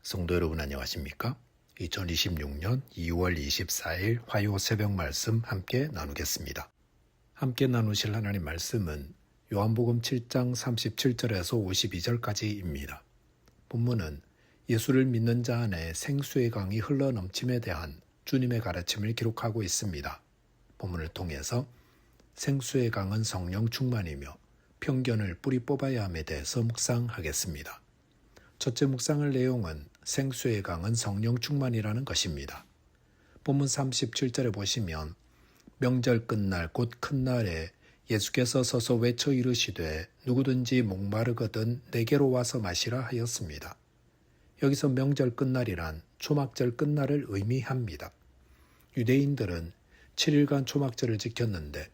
성도 여러분 안녕하십니까? 2026년 2월 24일 화요 새벽 말씀 함께 나누겠습니다. 함께 나누실 하나님 말씀은 요한복음 7장 37절에서 52절까지입니다. 본문은 예수를 믿는 자 안에 생수의 강이 흘러넘침에 대한 주님의 가르침을 기록하고 있습니다. 본문을 통해서 생수의 강은 성령 충만이며 편견을 뿌리 뽑아야 함에 대해서 묵상하겠습니다. 첫째 묵상할 내용은 생수의 강은 성령 충만이라는 것입니다. 본문 37절에 보시면 명절 끝날 곧 큰 날에 예수께서 서서 외쳐 이르시되 누구든지 목마르거든 내게로 와서 마시라 하였습니다. 여기서 명절 끝날이란 초막절 끝날을 의미합니다. 유대인들은 7일간 초막절을 지켰는데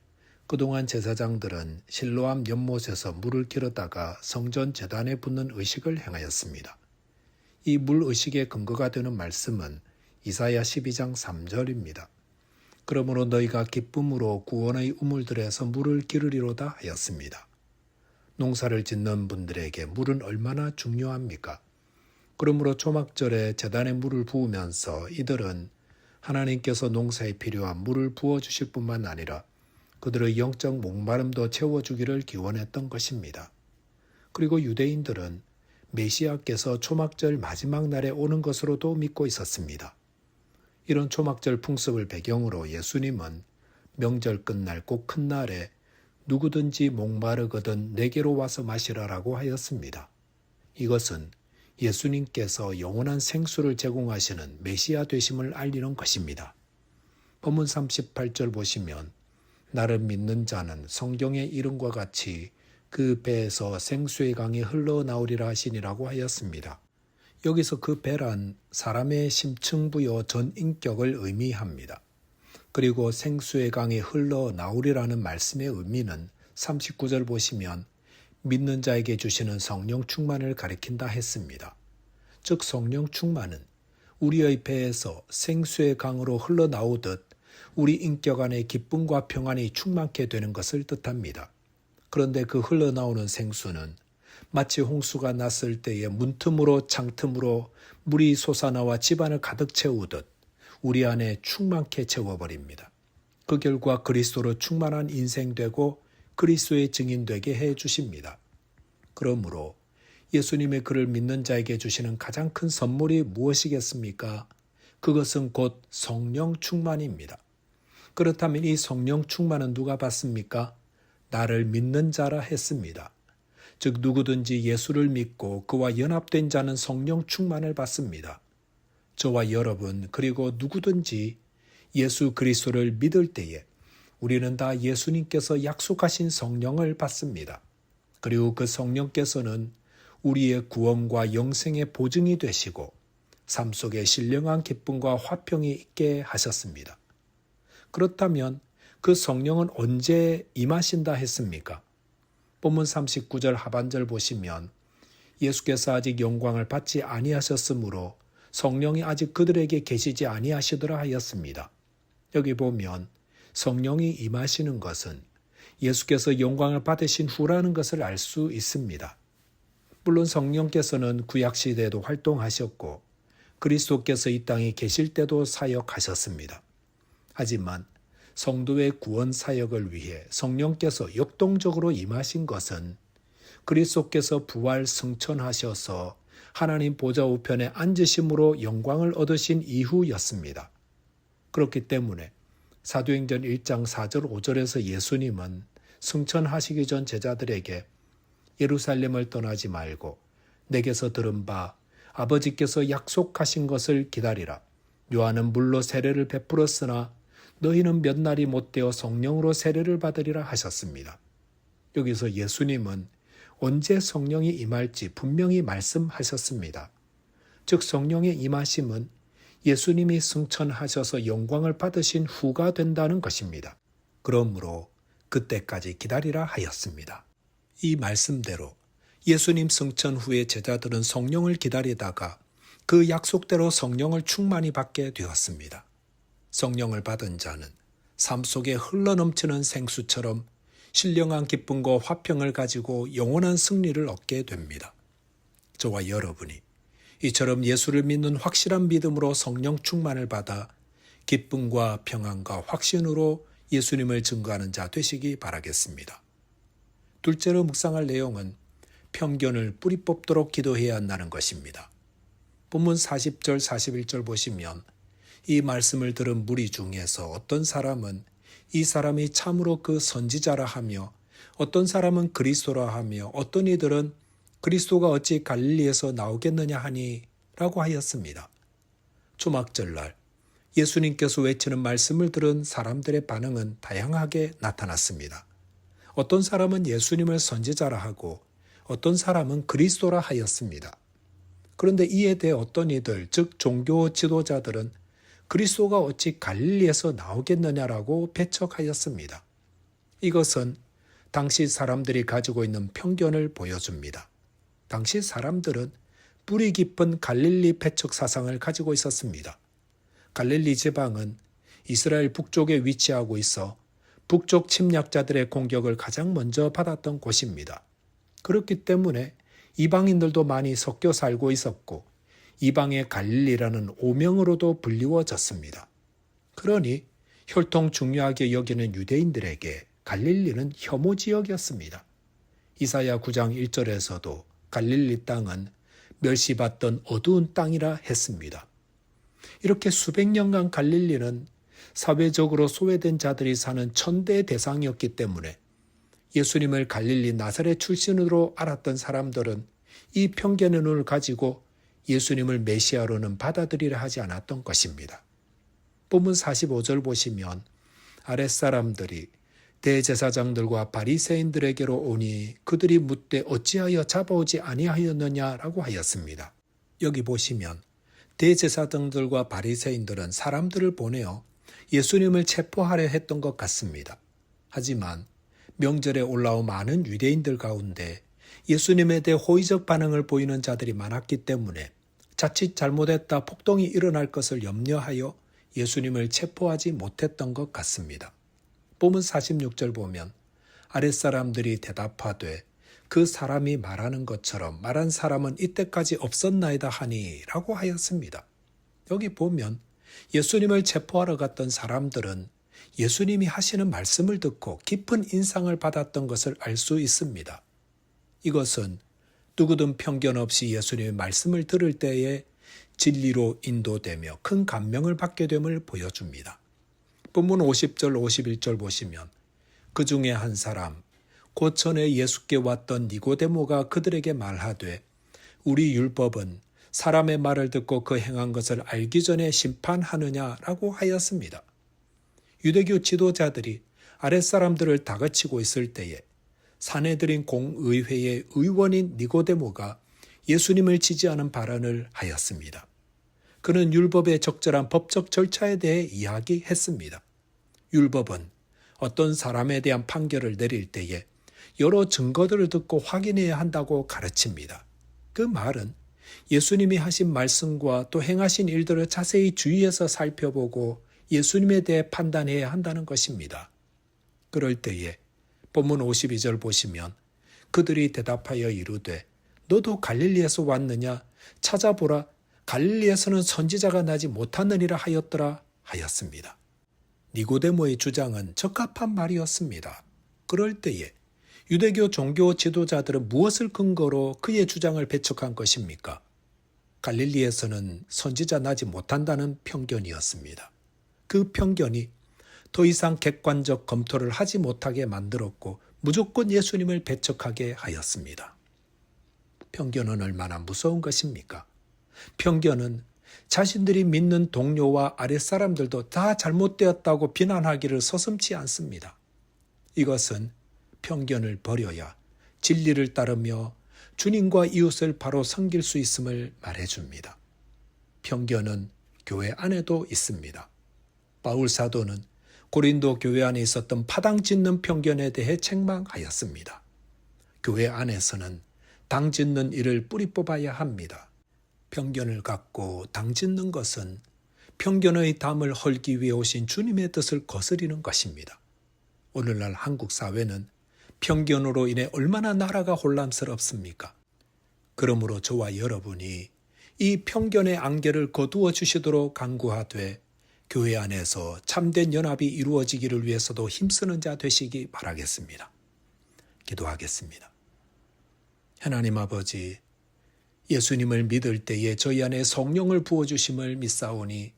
그동안 제사장들은 실로암 연못에서 물을 길어다가 성전 제단에 붓는 의식을 행하였습니다. 이 물의식의 근거가 되는 말씀은 이사야 12장 3절입니다. 그러므로 너희가 기쁨으로 구원의 우물들에서 물을 기르리로다 하였습니다. 농사를 짓는 분들에게 물은 얼마나 중요합니까? 그러므로 초막절에 제단에 물을 부으면서 이들은 하나님께서 농사에 필요한 물을 부어주실 뿐만 아니라 그들의 영적 목마름도 채워주기를 기원했던 것입니다. 그리고 유대인들은 메시아께서 초막절 마지막 날에 오는 것으로도 믿고 있었습니다. 이런 초막절 풍습을 배경으로 예수님은 명절 끝날 꼭 큰 날에 누구든지 목마르거든 내게로 와서 마시라라고 하였습니다. 이것은 예수님께서 영원한 생수를 제공하시는 메시아 되심을 알리는 것입니다. 본문 38절 보시면 나를 믿는 자는 성경의 이름과 같이 그 배에서 생수의 강이 흘러나오리라 하시니라고 하였습니다. 여기서 그 배란 사람의 심층부여 전인격을 의미합니다. 그리고 생수의 강이 흘러나오리라는 말씀의 의미는 39절 보시면 믿는 자에게 주시는 성령 충만을 가리킨다 했습니다. 즉 성령 충만은 우리의 배에서 생수의 강으로 흘러나오듯 우리 인격 안에 기쁨과 평안이 충만케 되는 것을 뜻합니다. 그런데 그 흘러나오는 생수는 마치 홍수가 났을 때에 문틈으로 창틈으로 물이 솟아나와 집안을 가득 채우듯 우리 안에 충만케 채워버립니다. 그 결과 그리스도로 충만한 인생 되고 그리스도의 증인 되게 해 주십니다. 그러므로 예수님의 그를 믿는 자에게 주시는 가장 큰 선물이 무엇이겠습니까? 그것은 곧 성령 충만입니다. 그렇다면 이 성령 충만은 누가 받습니까? 나를 믿는 자라 했습니다. 즉 누구든지 예수를 믿고 그와 연합된 자는 성령 충만을 받습니다. 저와 여러분 그리고 누구든지 예수 그리스도를 믿을 때에 우리는 다 예수님께서 약속하신 성령을 받습니다. 그리고 그 성령께서는 우리의 구원과 영생의 보증이 되시고 삶 속에 신령한 기쁨과 화평이 있게 하셨습니다. 그렇다면 그 성령은 언제 임하신다 했습니까? 본문 39절 하반절 보시면 예수께서 아직 영광을 받지 아니하셨으므로 성령이 아직 그들에게 계시지 아니하시더라 하였습니다. 여기 보면 성령이 임하시는 것은 예수께서 영광을 받으신 후라는 것을 알 수 있습니다. 물론 성령께서는 구약시대에도 활동하셨고 그리스도께서 이 땅에 계실 때도 사역하셨습니다. 하지만 성도의 구원 사역을 위해 성령께서 역동적으로 임하신 것은 그리스도께서 부활 승천하셔서 하나님 보좌 우편에 앉으심으로 영광을 얻으신 이후였습니다. 그렇기 때문에 사도행전 1장 4절 5절에서 예수님은 승천하시기 전 제자들에게 예루살렘을 떠나지 말고 내게서 들은 바 아버지께서 약속하신 것을 기다리라. 요한은 물로 세례를 베풀었으나 너희는 몇 날이 못되어 성령으로 세례를 받으리라 하셨습니다. 여기서 예수님은 언제 성령이 임할지 분명히 말씀하셨습니다. 즉 성령의 임하심은 예수님이 승천하셔서 영광을 받으신 후가 된다는 것입니다. 그러므로 그때까지 기다리라 하였습니다. 이 말씀대로 예수님 승천 후에 제자들은 성령을 기다리다가 그 약속대로 성령을 충만히 받게 되었습니다. 성령을 받은 자는 삶 속에 흘러넘치는 생수처럼 신령한 기쁨과 화평을 가지고 영원한 승리를 얻게 됩니다. 저와 여러분이 이처럼 예수를 믿는 확실한 믿음으로 성령 충만을 받아 기쁨과 평안과 확신으로 예수님을 증거하는 자 되시기 바라겠습니다. 둘째로 묵상할 내용은 편견을 뿌리 뽑도록 기도해야 한다는 것입니다. 본문 40절 41절 보시면 이 말씀을 들은 무리 중에서 어떤 사람은 이 사람이 참으로 그 선지자라 하며 어떤 사람은 그리스도라 하며 어떤 이들은 그리스도가 어찌 갈릴리에서 나오겠느냐 하니 라고 하였습니다. 초막절날 예수님께서 외치는 말씀을 들은 사람들의 반응은 다양하게 나타났습니다. 어떤 사람은 예수님을 선지자라 하고 어떤 사람은 그리스도라 하였습니다. 그런데 이에 대해 어떤 이들, 즉 종교 지도자들은 그리스도가 어찌 갈릴리에서 나오겠느냐라고 배척하였습니다. 이것은 당시 사람들이 가지고 있는 편견을 보여줍니다. 당시 사람들은 뿌리 깊은 갈릴리 배척 사상을 가지고 있었습니다. 갈릴리 지방은 이스라엘 북쪽에 위치하고 있어 북쪽 침략자들의 공격을 가장 먼저 받았던 곳입니다. 그렇기 때문에 이방인들도 많이 섞여 살고 있었고 이방의 갈릴리라는 오명으로도 불리워졌습니다. 그러니 혈통 중요하게 여기는 유대인들에게 갈릴리는 혐오 지역이었습니다. 이사야 9장 1절에서도 갈릴리 땅은 멸시받던 어두운 땅이라 했습니다. 이렇게 수백 년간 갈릴리는 사회적으로 소외된 자들이 사는 천대의 대상이었기 때문에 예수님을 갈릴리 나사렛 출신으로 알았던 사람들은 이 편견의 눈을 가지고 예수님을 메시아로는 받아들이려 하지 않았던 것입니다. 본문 45절 보시면 아랫사람들이 대제사장들과 바리새인들에게로 오니 그들이 묻되 어찌하여 잡아오지 아니하였느냐라고 하였습니다. 여기 보시면 대제사장들과 바리새인들은 사람들을 보내어 예수님을 체포하려 했던 것 같습니다. 하지만 명절에 올라온 많은 유대인들 가운데 예수님에 대해 호의적 반응을 보이는 자들이 많았기 때문에 자칫 잘못했다 폭동이 일어날 것을 염려하여 예수님을 체포하지 못했던 것 같습니다. 본문 46절 보면 아랫사람들이 대답하되 그 사람이 말하는 것처럼 말한 사람은 이때까지 없었나이다 하니 라고 하였습니다. 여기 보면 예수님을 체포하러 갔던 사람들은 예수님이 하시는 말씀을 듣고 깊은 인상을 받았던 것을 알 수 있습니다. 이것은 누구든 편견 없이 예수님의 말씀을 들을 때에 진리로 인도되며 큰 감명을 받게 됨을 보여줍니다. 본문 50절 51절 보시면 그 중에 한 사람 곧 전에 예수께 왔던 니고데모가 그들에게 말하되 우리 율법은 사람의 말을 듣고 그 행한 것을 알기 전에 심판하느냐라고 하였습니다. 유대교 지도자들이 아랫사람들을 다그치고 있을 때에 사내들인 공의회의 의원인 니고데모가 예수님을 지지하는 발언을 하였습니다. 그는 율법의 적절한 법적 절차에 대해 이야기했습니다. 율법은 어떤 사람에 대한 판결을 내릴 때에 여러 증거들을 듣고 확인해야 한다고 가르칩니다. 그 말은 예수님이 하신 말씀과 또 행하신 일들을 자세히 주의해서 살펴보고 예수님에 대해 판단해야 한다는 것입니다. 그럴 때에 본문 52절 보시면 그들이 대답하여 이르되 너도 갈릴리에서 왔느냐? 찾아보라. 갈릴리에서는 선지자가 나지 못하느니라 하였더라 하였습니다. 니고데모의 주장은 적합한 말이었습니다. 그럴 때에 유대교 종교 지도자들은 무엇을 근거로 그의 주장을 배척한 것입니까? 갈릴리에서는 선지자 나지 못한다는 편견이었습니다. 그 편견이 더 이상 객관적 검토를 하지 못하게 만들었고 무조건 예수님을 배척하게 하였습니다. 편견은 얼마나 무서운 것입니까? 편견은 자신들이 믿는 동료와 아랫사람들도 다 잘못되었다고 비난하기를 서슴지 않습니다. 이것은 편견을 버려야 진리를 따르며 주님과 이웃을 바로 섬길 수 있음을 말해줍니다. 편견은 교회 안에도 있습니다. 바울 사도는 고린도 교회 안에 있었던 파당짓는 편견에 대해 책망하였습니다. 교회 안에서는 당짓는 일을 뿌리 뽑아야 합니다. 편견을 갖고 당짓는 것은 편견의 담을 헐기 위해 오신 주님의 뜻을 거스리는 것입니다. 오늘날 한국 사회는 편견으로 인해 얼마나 나라가 혼란스럽습니까? 그러므로 저와 여러분이 이 편견의 안개를 거두어 주시도록 간구하되 교회 안에서 참된 연합이 이루어지기를 위해서도 힘쓰는 자 되시기 바라겠습니다. 기도하겠습니다. 하나님 아버지, 예수님을 믿을 때에 저희 안에 성령을 부어주심을 믿사오니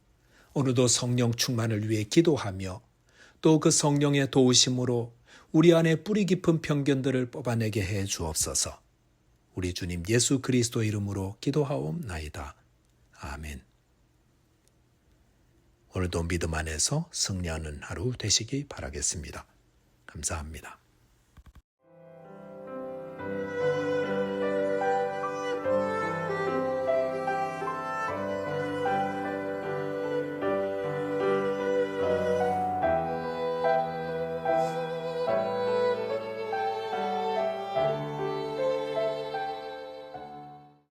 오늘도 성령 충만을 위해 기도하며 또 그 성령의 도우심으로 우리 안에 뿌리 깊은 편견들을 뽑아내게 해 주옵소서. 우리 주님 예수 그리스도 이름으로 기도하옵나이다. 아멘. 오늘도 믿음 안에서 승리하는 하루 되시기 바라겠습니다. 감사합니다.